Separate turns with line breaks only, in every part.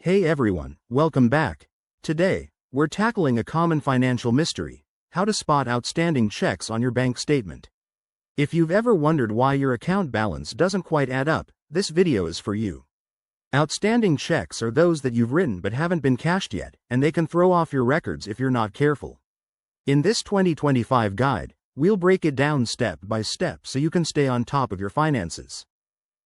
Hey everyone, welcome back. Today, we're tackling a common financial mystery: how to spot outstanding checks on your bank statement. If you've ever wondered why your account balance doesn't quite add up, this video is for you. Outstanding checks are those that you've written but haven't been cashed yet, and they can throw off your records if you're not careful. In this 2025 guide, we'll break it down step by step so you can stay on top of your finances.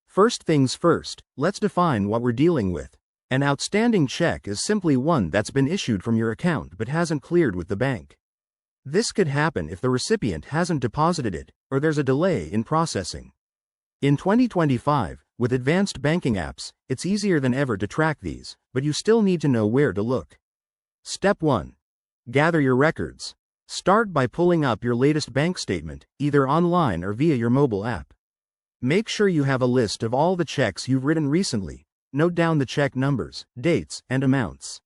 First things first, let's define what we're dealing with. An outstanding check is simply one that's been issued from your account but hasn't cleared with the bank. This could happen if the recipient hasn't deposited it, or there's a delay in processing. In 2025, with advanced banking apps, it's easier than ever to track these, but you still need to know where to look. Step 1. Gather your records. Start by pulling up your latest bank statement, either online or via your mobile app. Make sure you have a list of all the checks you've written recently. Note down the check numbers, dates, and amounts.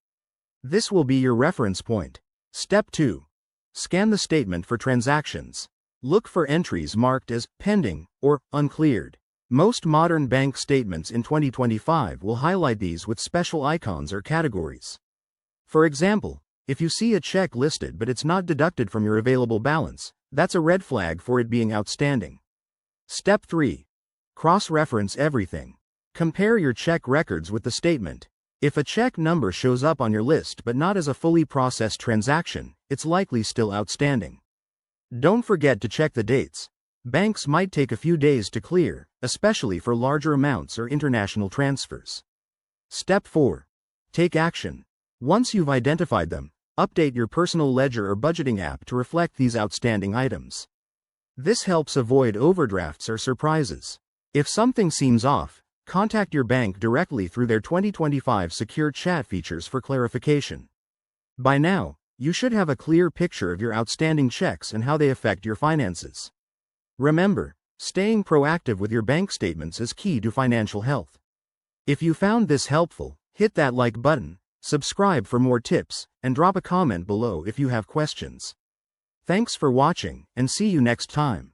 This will be your reference point. Step 2. Scan the statement for transactions. Look for entries marked as pending or uncleared. Most modern bank statements in 2025 will highlight these with special icons or categories. For example, if you see a check listed but it's not deducted from your available balance, that's a red flag for it being outstanding. Step 3. Cross-reference everything. Compare your check records with the statement. If a check number shows up on your list but not as a fully processed transaction, it's likely still outstanding. Don't forget to check the dates. Banks might take a few days to clear, especially for larger amounts or international transfers. Step 4. Take action. Once you've identified them, update your personal ledger or budgeting app to reflect these outstanding items. This helps avoid overdrafts or surprises. If something seems off, contact your bank directly through their 2025 secure chat features for clarification. By now, you should have a clear picture of your outstanding checks and how they affect your finances. Remember, staying proactive with your bank statements is key to financial health. If you found this helpful, hit that like button, subscribe for more tips, and drop a comment below if you have questions. Thanks for watching, and see you next time.